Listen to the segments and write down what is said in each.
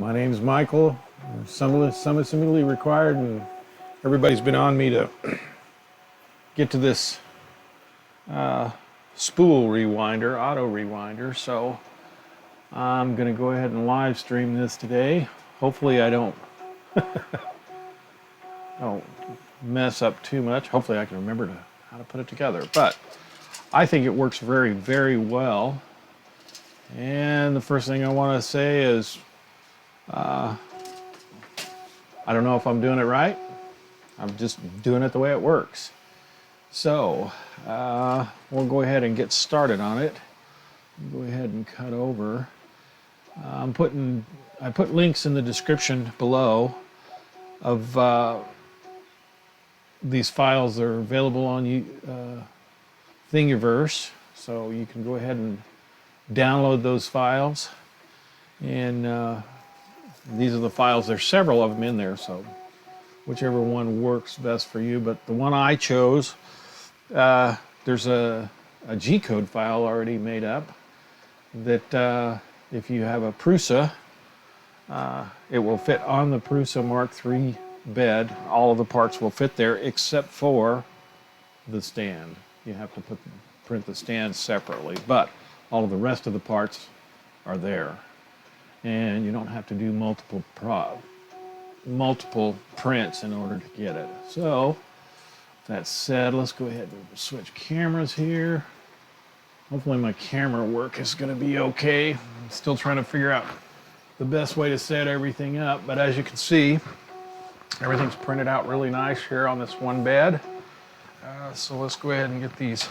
My name's Michael. Summit Immediately Required, and everybody's been on me to get to this spool rewinder, auto rewinder. So I'm going to go ahead and live stream this today. Hopefully I don't mess up too much. Hopefully I can remember how to put it together. But I think it works very, very well. And the first thing I want to say is I don't know if I'm doing it right. I'm just doing it the way it works. So we'll go ahead and get started on it. Go ahead and cut over. I put links in the description below of these files that are available on Thingiverse. So you can go ahead and download those files. And these are the files. There's several of them in there, so whichever one works best for you. But the one I chose, there's a G-code file already made up that if you have a Prusa, it will fit on the Prusa Mark III bed. All of the parts will fit there except for the stand. You have to print the stand separately, but all of the rest of the parts are there. And you don't have to do multiple prints in order to get it. So, that said, let's go ahead and switch cameras here. Hopefully my camera work is going to be okay. I'm still trying to figure out the best way to set everything up, but as you can see, everything's printed out really nice here on this one bed. So let's go ahead and get these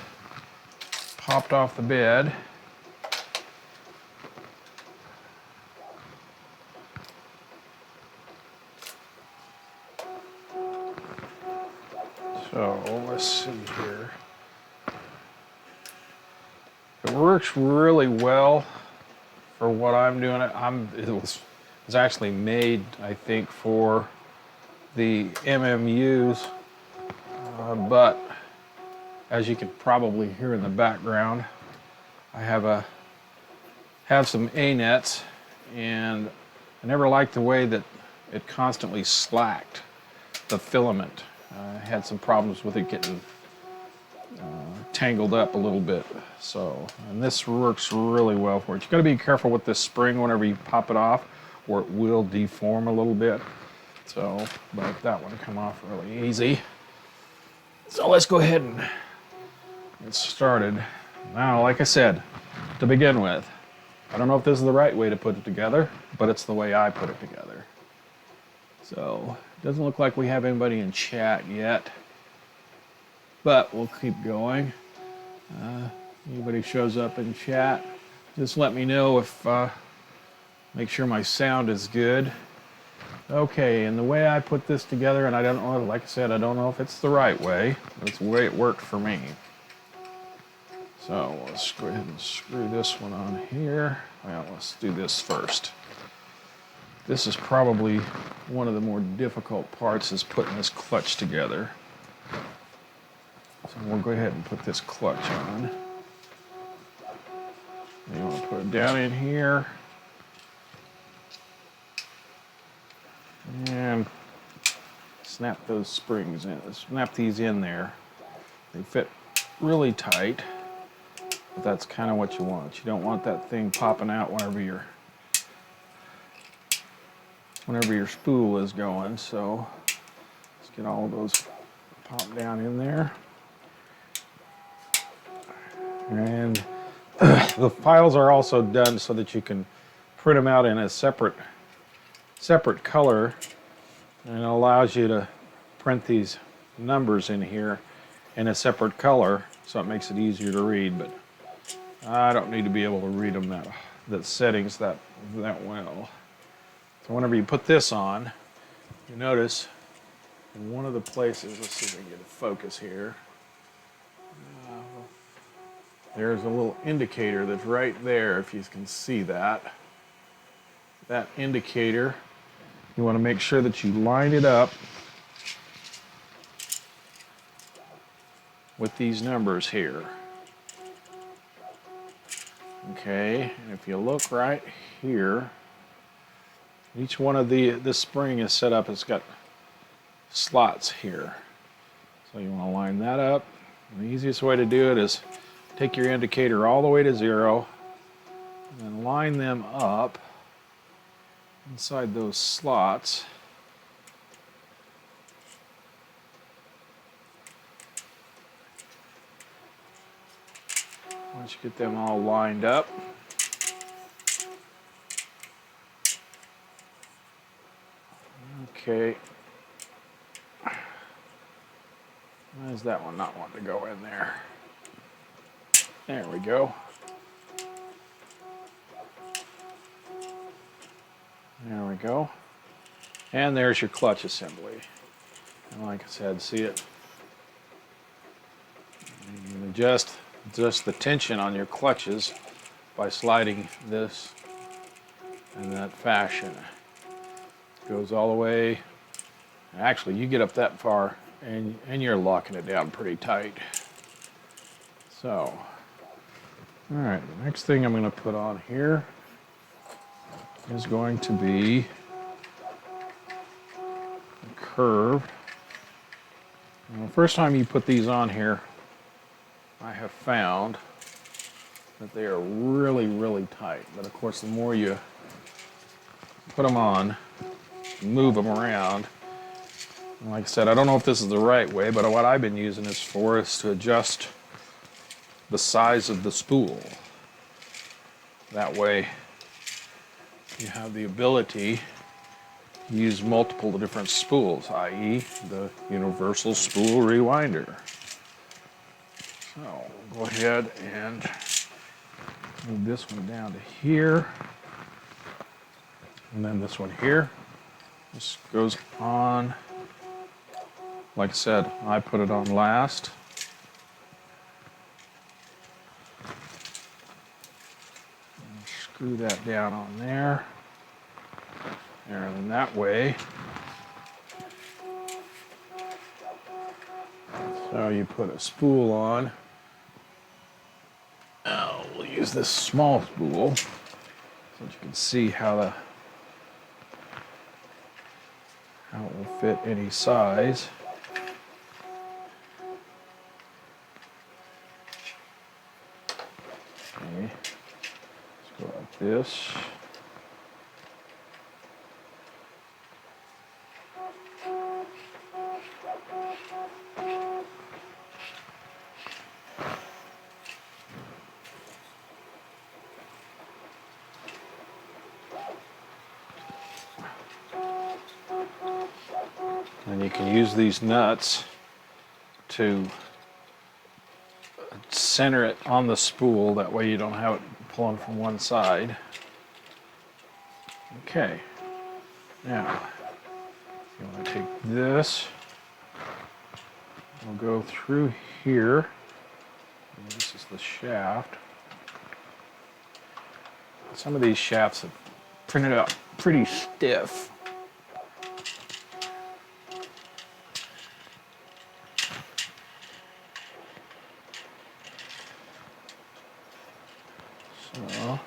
popped off the bed. So let's see here. It works really well for what I'm doing. It was actually made, I think, for the MMUs, but as you can probably hear in the background, I have some A-nets, and I never liked the way that it constantly slacked the filament. I had some problems with it getting tangled up a little bit. So, and this works really well for it. You got to be careful with this spring whenever you pop it off, or it will deform a little bit. So, but that one come off really easy. So let's go ahead and get started. Now, like I said, to begin with, I don't know if this is the right way to put it together, but it's the way I put it together. So, it doesn't look like we have anybody in chat yet, but we'll keep going. Anybody shows up in chat, just let me know if, make sure my sound is good. Okay, and the way I put this together, and I don't know, like I said, I don't know if it's the right way, but it's the way it worked for me. So let's go ahead and screw this one on here. Well, let's do this first. This is probably one of the more difficult parts, is putting this clutch together. So we'll go ahead and put this clutch on. You want to put it down in here. And snap those springs in. Snap these in there. They fit really tight, but that's kind of what you want. You don't want that thing popping out whenever your spool is going. So let's get all of those popped down in there. And the files are also done so that you can print them out in a separate color, and it allows you to print these numbers in here in a separate color, so it makes it easier to read. But I don't need to be able to read them the settings that well. So whenever you put this on, you notice in one of the places, let's see if I can get a focus here. There's a little indicator that's right there, if you can see that. That indicator, you want to make sure that you line it up with these numbers here. Okay, and if you look right here, Each one of this spring is set up, it's got slots here. So you want to line that up. And the easiest way to do it is take your indicator all the way to 0 and then line them up inside those slots. Once you get them all lined up, okay. Why is that one not wanting to go in there? There we go. There we go. And there's your clutch assembly. And like I said, see it? You can adjust just the tension on your clutches by sliding this in that fashion. It goes all the way. Actually, you get up that far and you're locking it down pretty tight. So, all right, the next thing I'm going to put on here is going to be curved. Well, the first time you put these on here, I have found that they are really, really tight. But of course, the more you put them on, move them around, and like I said, I don't know if this is the right way, but what I've been using this for is to adjust the size of the spool. That way, you have the ability to use multiple different spools, i.e. the universal spool rewinder. So go ahead and move this one down to here. And then this one here. This goes on. Like I said, I put it on last. And screw that down on there. And then that way. So you put a spool on. Now we'll use this small spool so that you can see how it will fit any size. Okay, let's go like this. And you can use these nuts to center it on the spool. That way you don't have it pulling from one side. Okay. Now, you want to take this. We'll go through here. And this is the shaft. Some of these shafts have printed out pretty stiff. So,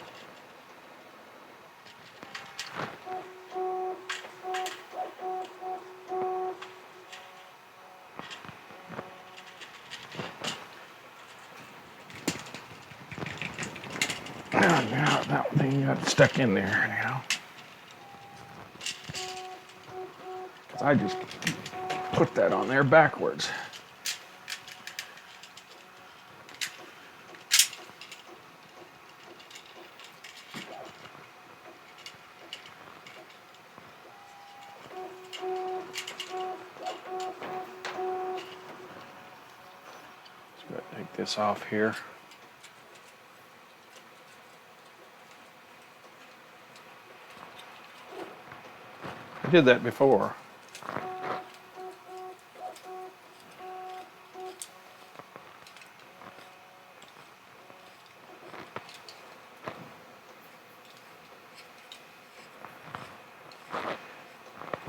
now that thing got stuck in there now. Because I just put that on there backwards. Take this off here. I did that before.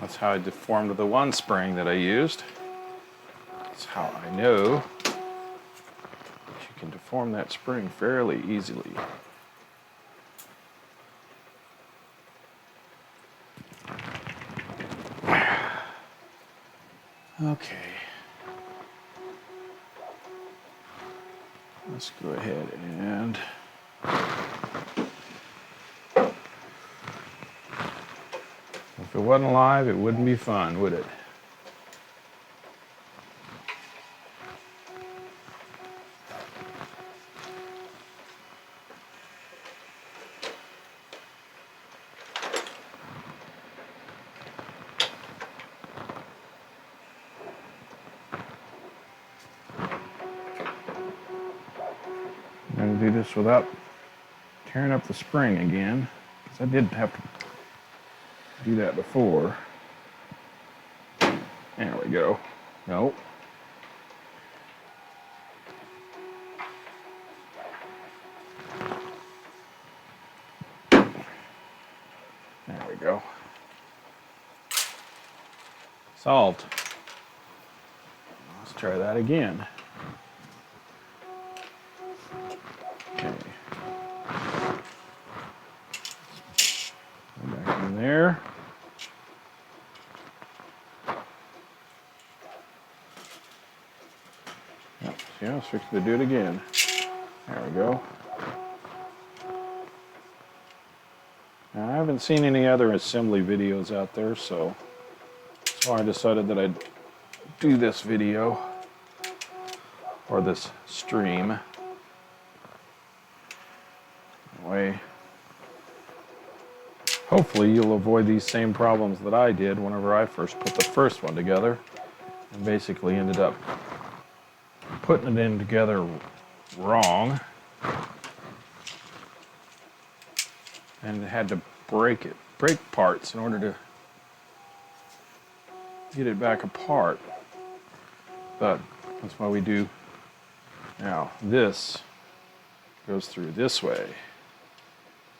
That's how I deformed the one spring that I used. That's how I know that you can deform that spring fairly easily. Okay. Let's go ahead and if it wasn't live, it wouldn't be fun, would it? I'm going to do this without tearing up the spring again, because I did have to do that before. There we go. Nope. There we go. Solved. Let's try that again. Okay. Go back in there. Yep. See, I was fixing to do it again. There we go. Now, I haven't seen any other assembly videos out there, so I decided that I'd do this video or this stream. That way, hopefully you'll avoid these same problems that I did whenever I first put the first one together and basically ended up putting it in together wrong and had to break parts in order to get it back apart. But that's why we do. Now this goes through this way.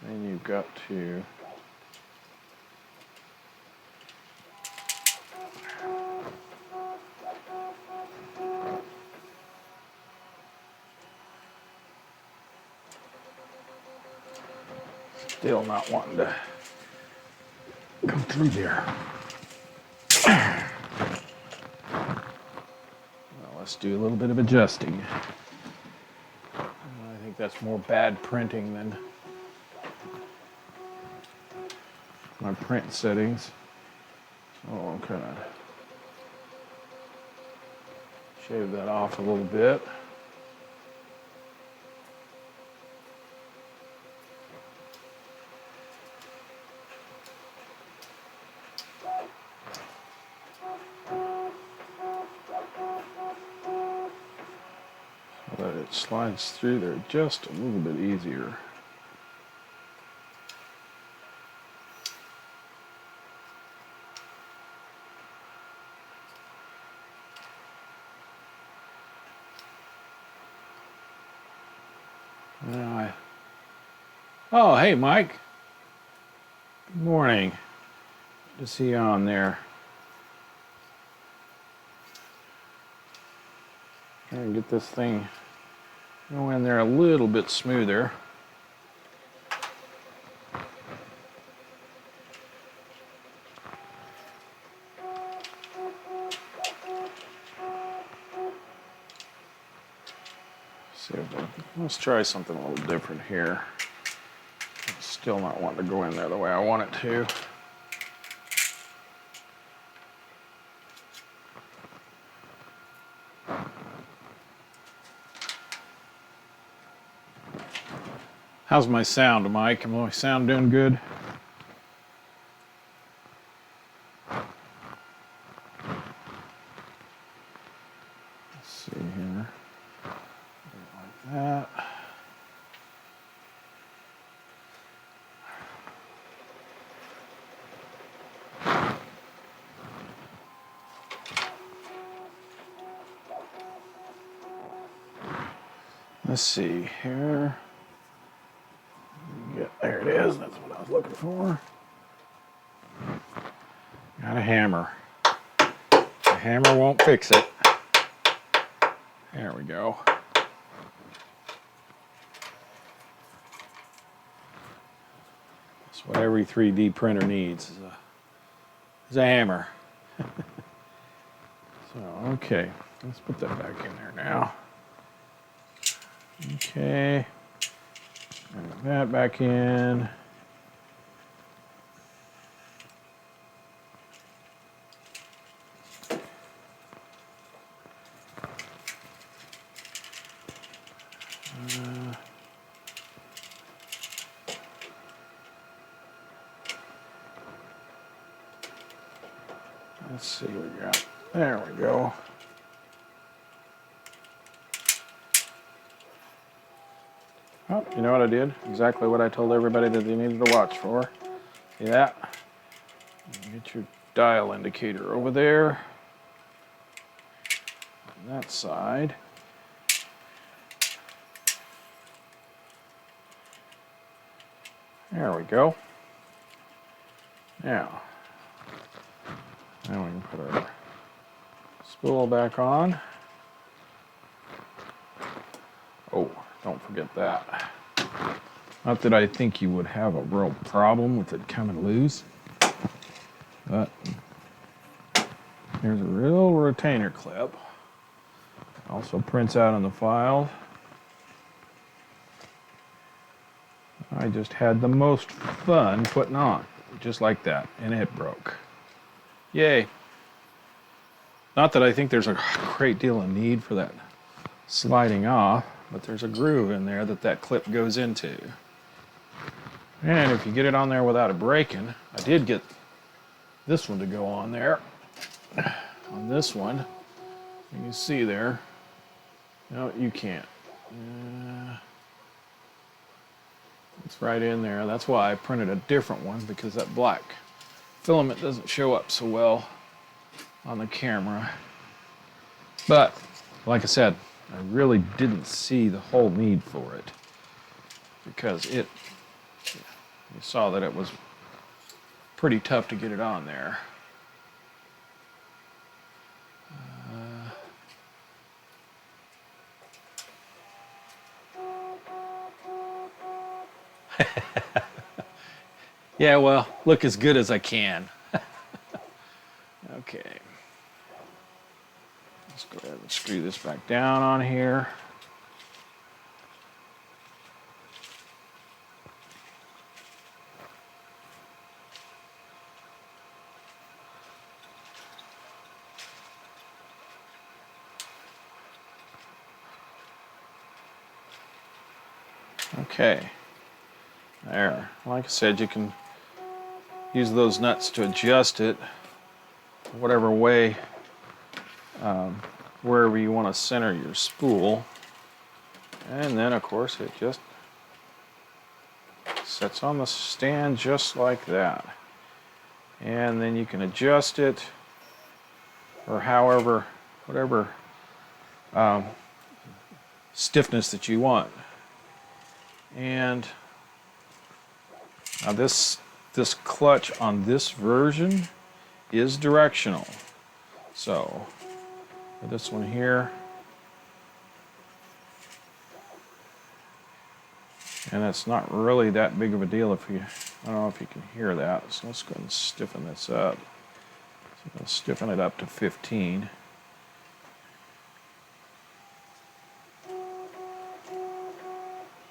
Then you've got to still not wanting to go through there. Well, let's do a little bit of adjusting. I think that's more bad printing than my print settings. So I'll kind of shave that off a little bit. So that it slides through there just a little bit easier. Oh, hey, Mike. Good morning. Good to see you on there. Trying to get this thing go in there a little bit smoother. Let's try something a little different here. Still not wanting to go in there the way I want it to. How's my sound, Mike? Am my sound doing good? Let's see here. Like that. Let's see here. Yeah, there it is. That's what I was looking for. Got a hammer. The hammer won't fix it. There we go. That's what every 3D printer needs is a hammer. So, okay, let's put that back in there now. Okay, and that back in. Let's see what we got. There we go. Oh, you know what I did? Exactly what I told everybody that they needed to watch for. See that? Get your dial indicator over there. On that side. There we go. Now we can put our spool back on. Oh, don't forget that. Not that I think you would have a real problem with it coming loose, but there's a real retainer clip. Also prints out on the file. I just had the most fun putting on, just like that, and it broke. Yay. Not that I think there's a great deal of need for that sliding off, but there's a groove in there that clip goes into. And if you get it on there without it breaking, I did get this one to go on there. On this one, you can see there. No, you can't. It's right in there. That's why I printed a different one, because that black filament doesn't show up so well on the camera. But like I said, I really didn't see the whole need for it, because you saw that it was pretty tough to get it on there. Yeah, well, look as good as I can. Okay. Let's go ahead and screw this back down on here. Okay. There. Like I said, you can use those nuts to adjust it whatever way, wherever you want to center your spool. And then, of course, it just sits on the stand just like that. And then you can adjust it, or whatever stiffness that you want. And now this clutch on this version is directional. So for this one here, and it's not really that big of a deal if you, I don't know if you can hear that. So let's go ahead and stiffen this up. So let's stiffen it up to 15.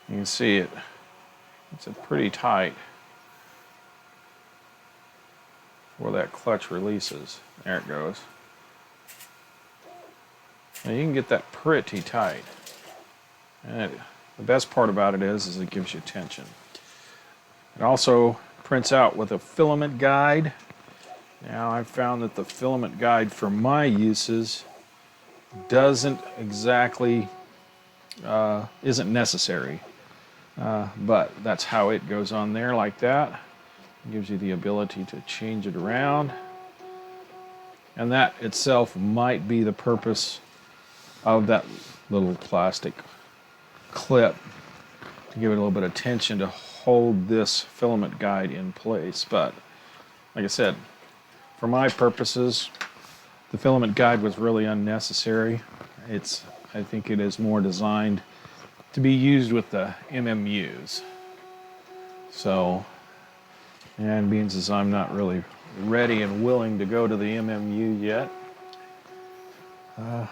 You can see it's a pretty tight where that clutch releases. There it goes. Now you can get that pretty tight. And the best part about it is it gives you tension. It also prints out with a filament guide. Now I've found that the filament guide for my uses doesn't exactly, isn't necessary. But that's how it goes on there like that. It gives you the ability to change it around. And that itself might be the purpose of that little plastic clip, to give it a little bit of tension to hold this filament guide in place. But like I said, for my purposes, the filament guide was really unnecessary. I think it is more designed to be used with the MMUs. So, and being as I'm not really ready and willing to go to the MMU yet,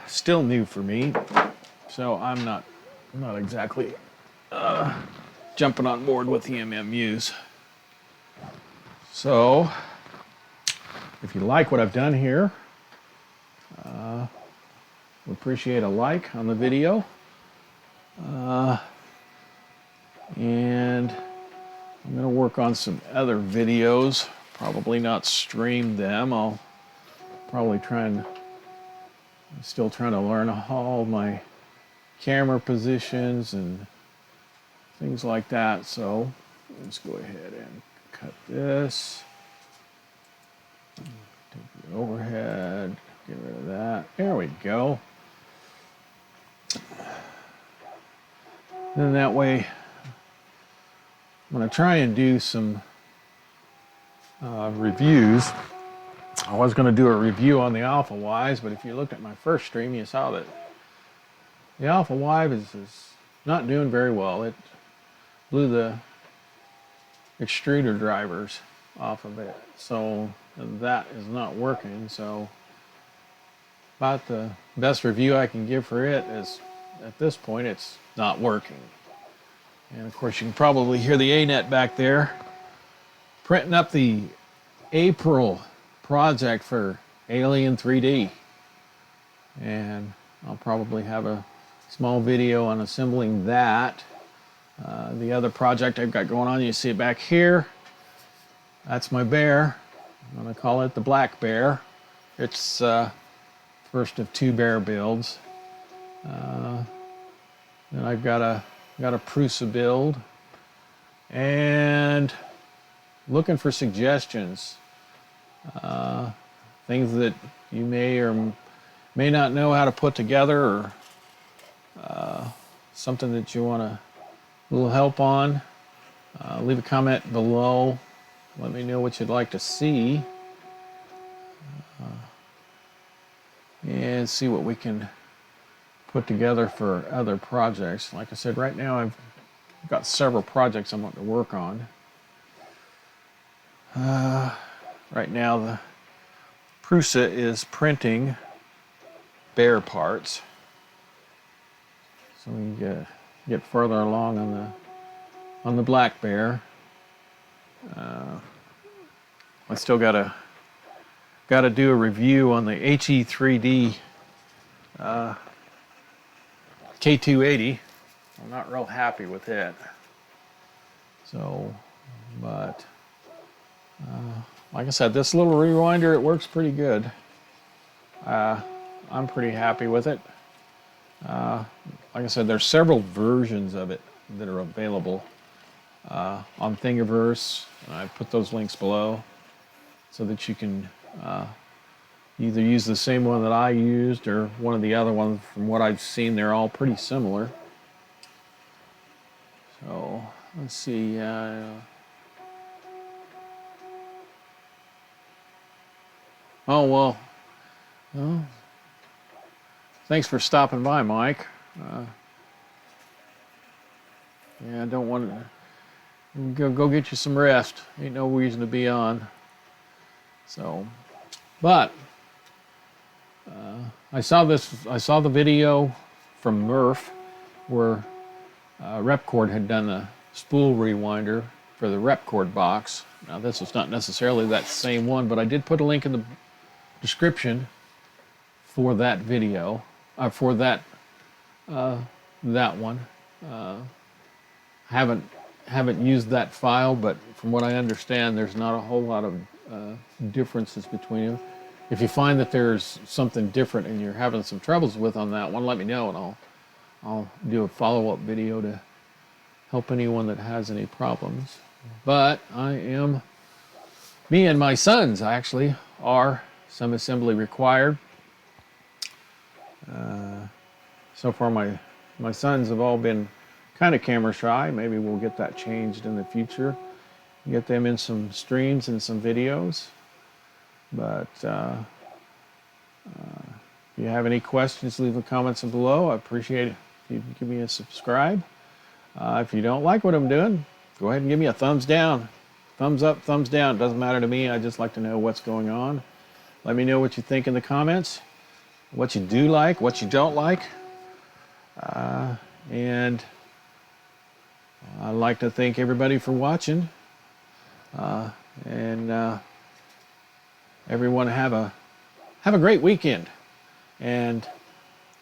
Still new for me, so I'm not exactly jumping on board with the MMUs. So, if you like what I've done here, we appreciate a like on the video. And I'm going to work on some other videos, probably not stream them. I'll probably I'm still trying to learn all my camera positions and things like that. So let's go ahead and cut this. Take the overhead, get rid of that. There we go. Then that way, I'm going to try and do some reviews. I was going to do a review on the Alpha Wise, but if you looked at my first stream, you saw that the Alpha Wise is not doing very well. It blew the extruder drivers off of it, so that is not working. So about the best review I can give for it is, at this point, it's not working. And of course you can probably hear the ANET back there printing up the April project for Alien 3D. And I'll probably have a small video on assembling that. The other project I've got going on, you see it back here. That's my bear. I'm going to call it the Black Bear. It's first of 2 bear builds. Then I've got a Prusa build, and looking for suggestions, things that you may or may not know how to put together, or something that you want a little help on. Leave a comment below. Let me know what you'd like to see, and see what we can put together for other projects. Like I said, right now I've got several projects I want to work on. Right now the Prusa is printing bear parts, so we can get further along on the Black Bear. I still gotta do a review on the HE3D K280. I'm not real happy with it. So, but like I said, this little rewinder, it works pretty good. I'm pretty happy with it. Like I said, there's several versions of it that are available on Thingiverse. I put those links below so that you can either use the same one that I used or one of the other ones. From what I've seen, they're all pretty similar. So let's see. Oh well. Well, thanks for stopping by, Mike. Yeah, I don't want to go get you some rest. Ain't no reason to be on. So, but I saw the video from Murph where Repcord had done a spool rewinder for the Repcord box. Now this is not necessarily that same one, but I did put a link in the description for that video, for that one. Haven't used that file, but from what I understand, there's not a whole lot of differences between them. If you find that there's something different and you're having some troubles with on that one, let me know, and I'll do a follow-up video to help anyone that has any problems. But me and my sons actually are some assembly required. So far my sons have all been kind of camera shy. Maybe we'll get that changed in the future. Get them in some streams and some videos. But if you have any questions, leave the comments below. I appreciate it if you give me a subscribe. If you don't like what I'm doing, go ahead and give me a thumbs down. Thumbs up, thumbs down. It doesn't matter to me. I just like to know what's going on. Let me know what you think in the comments. what you do like, what you don't like. And I'd like to thank everybody for watching. And everyone have a great weekend. And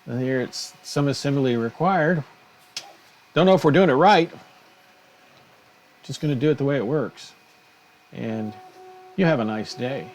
here it's some assembly required. Don't know if we're doing it right. Just going to do it the way it works. And you have a nice day.